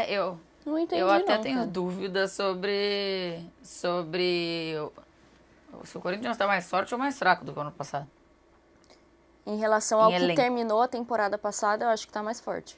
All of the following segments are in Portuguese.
Eu Não entendi, eu até não, tenho cara. dúvidas se o Corinthians está mais forte ou mais fraco do que o ano passado. Em relação Em ao que elenco. terminou a temporada passada, eu acho que tá mais forte.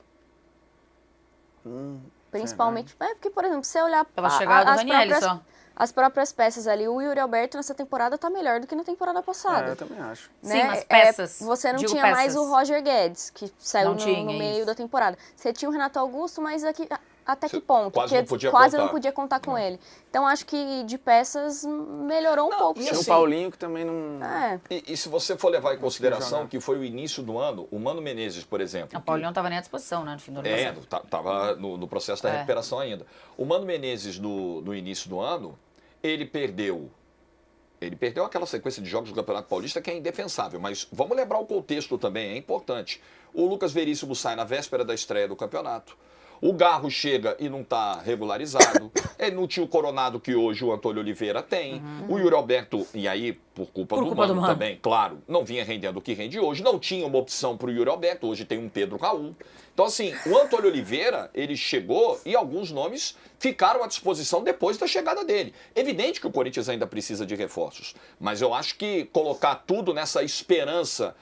Principalmente, porque, por exemplo, se você olhar Pela chegada do as Ranieri próprias, só. as próprias peças ali, o Yuri Alberto nessa temporada tá melhor do que na temporada passada. Eu também acho. Sim, Né? mas peças. Você não Digo tinha mais peças. o Roger Guedes, que saiu Não tinha, no meio isso. da temporada. Você tinha o Renato Augusto, mas até Você que ponto? quase não podia quase contar. não podia contar com ele. Então, acho que de peças melhorou um pouco. e Tinha o assim, Paulinho que também não... É, E se você for levar em consideração jogar. que foi o início do ano, o Mano Menezes, por exemplo. O Paulinho não estava nem à disposição, né, no fim do ano passado. Estava no processo da É. recuperação ainda. O Mano Menezes, no início do ano, ele perdeu aquela sequência de jogos do Campeonato Paulista que é indefensável, mas vamos lembrar o contexto também, é importante. O Lucas Veríssimo sai na véspera da estreia do campeonato. O Garro chega e não está regularizado. Ele não tinha o Coronado que hoje o Antônio Oliveira tem. O Yuri Alberto, e aí por culpa do Mano também, claro, não vinha rendendo o que rende hoje. Não tinha uma opção para o Yuri Alberto, hoje tem um Pedro Raul. Então assim, o Antônio Oliveira, ele chegou e alguns nomes ficaram à disposição depois da chegada dele. Evidente que o Corinthians ainda precisa de reforços, mas eu acho que colocar tudo nessa esperança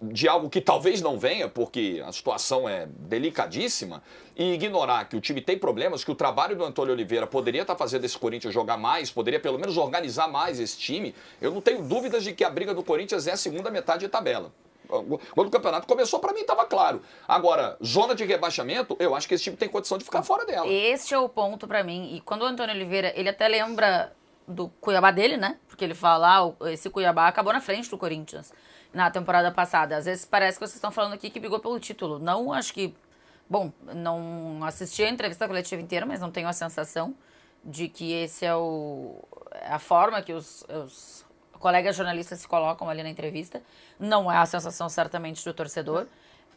de algo que talvez não venha, porque a situação é delicadíssima, e ignorar que o time tem problemas, que o trabalho do Antônio Oliveira poderia estar fazendo esse Corinthians jogar mais, poderia pelo menos organizar mais esse time, eu não tenho dúvidas de que a briga do Corinthians é a segunda metade de tabela. Quando o campeonato começou, para mim estava claro. Agora, zona de rebaixamento, eu acho que esse time tem condição de ficar fora dela. Este é o ponto pra mim. E quando o Antônio Oliveira, ele até lembra do Cuiabá dele, né? Porque ele fala, esse Cuiabá acabou na frente do Corinthians na temporada passada. Às vezes parece que vocês estão falando aqui que brigou pelo título. Não, acho que... Bom, não assisti a entrevista coletiva inteira, mas não tenho a sensação de que esse é a forma que os colegas jornalistas se colocam ali na entrevista. Não é a sensação, certamente, do torcedor.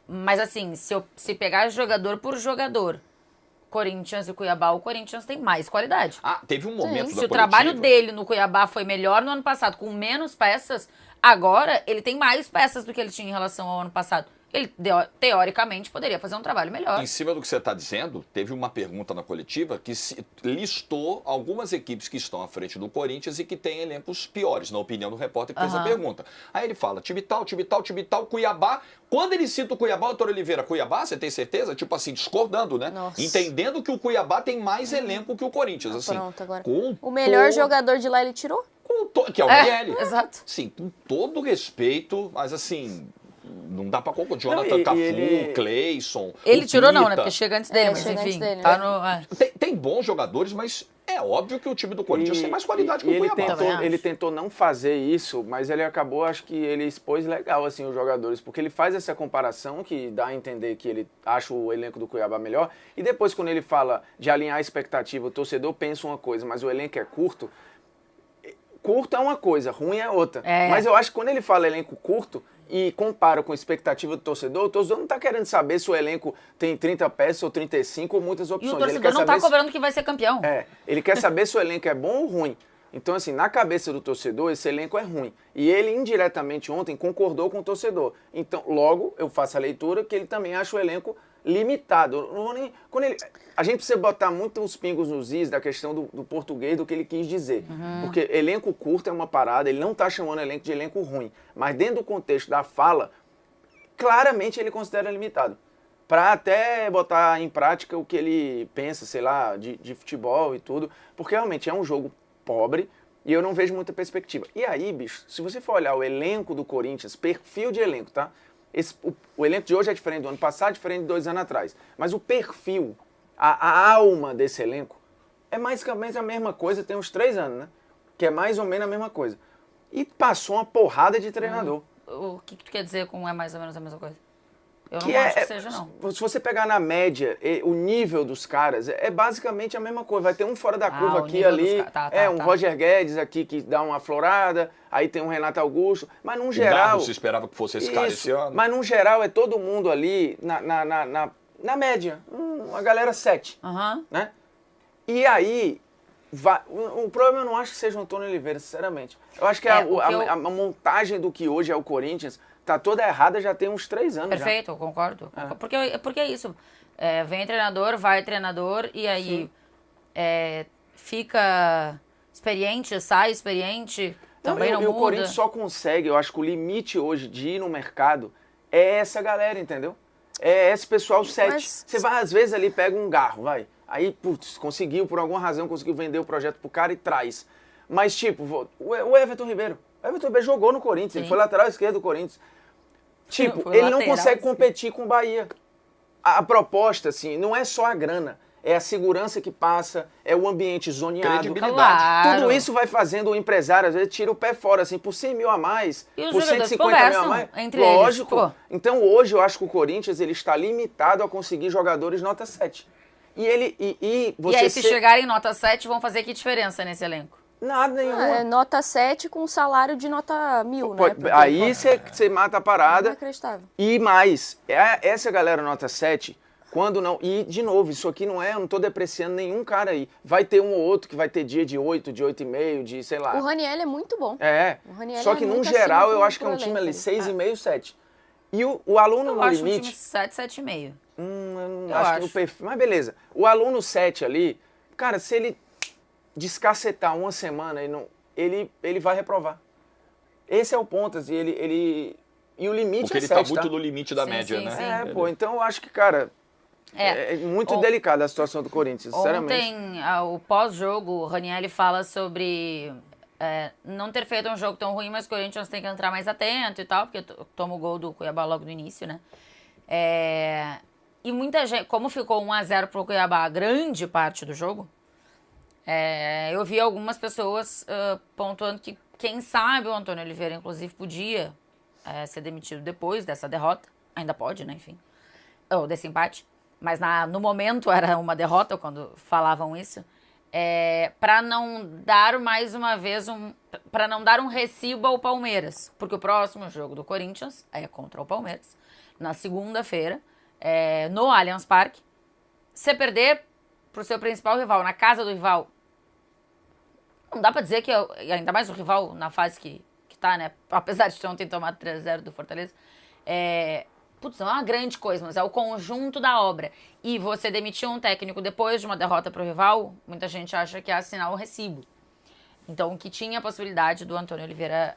Mas, assim, se pegar jogador por jogador, Corinthians e Cuiabá, o Corinthians tem mais qualidade. Teve um momento da Se o trabalho coletiva- dele no Cuiabá foi melhor no ano passado, com menos peças, agora ele tem mais peças do que ele tinha em relação ao ano passado. Ele, teoricamente, poderia fazer um trabalho melhor. Em cima do que você está dizendo, teve uma pergunta na coletiva que listou algumas equipes que estão à frente do Corinthians e que têm elencos piores, na opinião do repórter que fez a pergunta. Aí ele fala, time tal, Cuiabá. Quando ele cita o Cuiabá, o Antônio Oliveira, Cuiabá, você tem certeza? Tipo assim, discordando, né? Nossa. Entendendo que o Cuiabá tem mais elenco que o Corinthians. Assim, pronto, agora. com O melhor todo- jogador de lá ele tirou? que é o Miele. Exato. Sim, com todo respeito, mas assim... Não dá pra confundir. Jonathan e Cafu, ele- Cleison. Ele o tirou não, né? Pita. Porque chega antes dele, mas chega antes enfim. dele, Tá né? no... Tem bons jogadores, mas é óbvio que o time do Corinthians tem mais qualidade que o ele Cuiabá. Também acho. ele tentou não fazer isso, mas ele acabou, acho que ele expôs legal assim os jogadores, porque ele faz essa comparação que dá a entender que ele acha o elenco do Cuiabá melhor, e depois quando ele fala de alinhar a expectativa, o torcedor pensa uma coisa, mas o elenco é curto. Curto é uma coisa, ruim é outra. É. Mas eu acho que quando ele fala elenco curto e compara com a expectativa do torcedor, o torcedor não está querendo saber se o elenco tem 30 peças ou 35 ou muitas E opções. o Ele torcedor quer não tá saber se- cobrando que vai ser campeão. ele quer saber se o elenco é bom ou ruim. Então, assim, na cabeça do torcedor, esse elenco é ruim. E ele, indiretamente, ontem, concordou com o torcedor. Então, logo, eu faço a leitura que ele também acha o elenco limitado. Eu não vou nem- quando ele- a gente precisa botar muito os pingos nos is da questão do português, do que ele quis dizer. Porque elenco curto é uma parada, ele não está chamando elenco de elenco ruim. Mas dentro do contexto da fala, claramente ele considera limitado. Para até botar em prática o que ele pensa, sei lá, de futebol e tudo. Porque realmente é um jogo pobre e eu não vejo muita perspectiva. E aí, bicho, se você for olhar o elenco do Corinthians, perfil de elenco, tá? O elenco de hoje é diferente do ano passado, diferente de 2 anos atrás. Mas o perfil, a alma desse elenco, é mais ou menos a mesma coisa, tem uns 3 anos, né? Que é mais ou menos a mesma coisa. E passou uma porrada de treinador. O que tu quer dizer com é mais ou menos a mesma coisa? Eu não Que acho que seja, não. Se você pegar na média o nível dos caras, é basicamente a mesma coisa. Vai ter um fora da curva o aqui nível ali. dos tá, um tá. Roger Guedes aqui que dá uma aflorada. Aí tem um Renato Augusto. Mas num O geral. Garro se esperava que fosse esse cara Isso, esse ano. mas num geral é todo mundo ali na média. A galera 7. Aham. Né? E aí. O problema eu não acho que seja o Antônio Oliveira, sinceramente. Eu acho que a montagem do que hoje é o Corinthians tá toda errada já tem uns 3 anos. Perfeito, eu concordo. Porque é isso. Vem treinador, vai treinador, e aí fica experiente, sai experiente, também não e muda. o Corinthians só consegue, eu acho que o limite hoje de ir no mercado é essa galera, entendeu? É esse pessoal 7. Mas- Você vai, às vezes, ali, pega um garro, vai. Aí, putz, conseguiu, por alguma razão, conseguiu vender o projeto pro cara e traz. Mas, tipo, o Everton Ribeiro. O Everton Ribeiro jogou no Corinthians, ele Sim. foi lateral esquerdo do Corinthians. Tipo, Foi ele não lateral consegue esquerdo. competir com o Bahia. A proposta, assim, não é só a grana. É a segurança que passa, é o ambiente zoneado. Credibilidade. Claro. Tudo isso vai fazendo o empresário, às vezes, tira o pé fora, assim, por 100 mil a mais, E os por jogadores 150 mil a conversam mais. entre Lógico. eles, pô. Então, hoje, eu acho que o Corinthians ele está limitado a conseguir jogadores nota 7. E ele. E E você aí, se chegarem em nota 7, vão fazer que diferença nesse elenco? Nada nenhuma. É nota 7 com salário de nota 1.000, né? Pode- Porque, aí você mata a parada. Inacreditável. E mais, essa galera nota 7, quando não. E, de novo, isso aqui não é. Eu não tô depreciando nenhum cara aí. Vai ter um ou outro que vai ter dia de 8, de 8,5, de sei lá. O Raniel é muito bom. O Raniel Só é que, no muito geral, acima eu pro- acho que é um pro time elenco ali, ali. 6,5, 7. E o aluno Eu no acho um time limite. 7, 7,5. Eu não Eu acho que no acho. perfil. Mas beleza. O aluno 7 ali, cara, se ele descacetar uma semana, ele vai reprovar. Esse é o ponto, assim, e o limite Porque é ele 7, tá muito tá? no limite da Sim, média, sim, né? sim. Pô, então eu acho que, cara, é muito delicada a situação do Corinthians, sinceramente. Ontem, o pós-jogo, o Ranieri fala sobre não ter feito um jogo tão ruim, mas o Corinthians tem que entrar mais atento e tal, porque toma o gol do Cuiabá logo no início, né? E muita gente, como ficou 1-0 pro Cuiabá grande parte do jogo, eu vi algumas pessoas pontuando que, quem sabe, o Antônio Oliveira, inclusive, podia ser demitido depois dessa derrota. Ainda pode, né? Enfim. Ou desse empate. Mas no momento era uma derrota quando falavam isso. Para não dar mais uma vez para não dar um recibo ao Palmeiras. Porque o próximo jogo do Corinthians é contra o Palmeiras. Na segunda-feira, no Allianz Parque. Se perder pro seu principal rival, na casa do rival, não dá pra dizer que, ainda mais o rival na fase que tá, né? Apesar de ontem tomado 3-0 do Fortaleza, não é uma grande coisa, mas é o conjunto da obra. E você demitir um técnico depois de uma derrota pro rival, muita gente acha que é assinar o recibo. Então, que tinha a possibilidade do Antônio Oliveira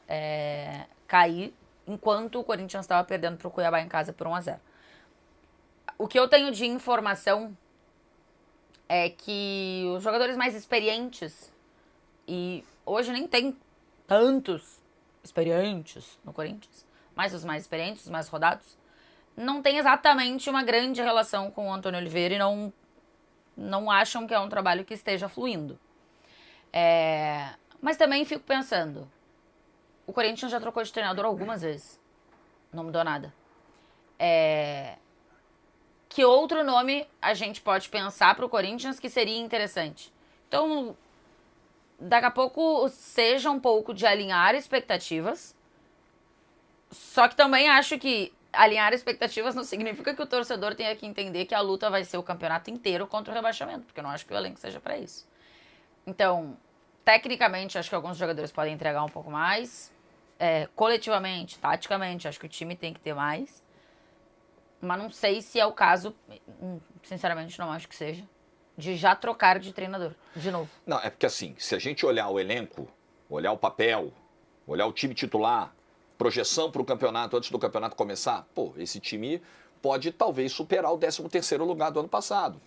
cair enquanto o Corinthians estava perdendo pro Cuiabá em casa por 1-0. O que eu tenho de informação é que os jogadores mais experientes, e hoje nem tem tantos experientes no Corinthians, mas os mais experientes, os mais rodados, não tem exatamente uma grande relação com o Antônio Oliveira e não acham que é um trabalho que esteja fluindo. Mas também fico pensando, o Corinthians já trocou de treinador algumas vezes, não mudou nada. Que outro nome a gente pode pensar para o Corinthians que seria interessante? Então, daqui a pouco seja um pouco de alinhar expectativas, só que também acho que alinhar expectativas não significa que o torcedor tenha que entender que a luta vai ser o campeonato inteiro contra o rebaixamento, porque eu não acho que o elenco seja para isso. Então, tecnicamente, acho que alguns jogadores podem entregar um pouco mais. Coletivamente, taticamente, acho que o time tem que ter mais. Mas não sei se é o caso, sinceramente não acho que seja, de já trocar de treinador, de novo. Não, é porque assim, se a gente olhar o elenco, olhar o papel, olhar o time titular, projeção para o campeonato antes do campeonato começar, esse time pode talvez superar o 13º lugar do ano passado.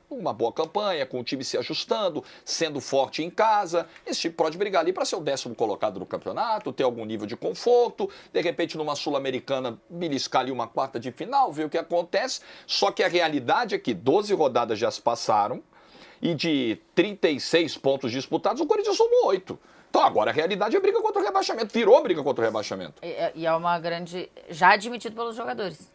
Uma boa campanha, com o time se ajustando, sendo forte em casa, esse time pode brigar ali para ser o 10º colocado no campeonato, ter algum nível de conforto, de repente numa Sul-Americana beliscar ali uma quarta de final, ver o que acontece. Só que a realidade é que 12 rodadas já se passaram e de 36 pontos disputados, o Corinthians somou 8. Então agora a realidade é briga contra o rebaixamento, virou briga contra o rebaixamento. E é uma grande... já admitido pelos jogadores.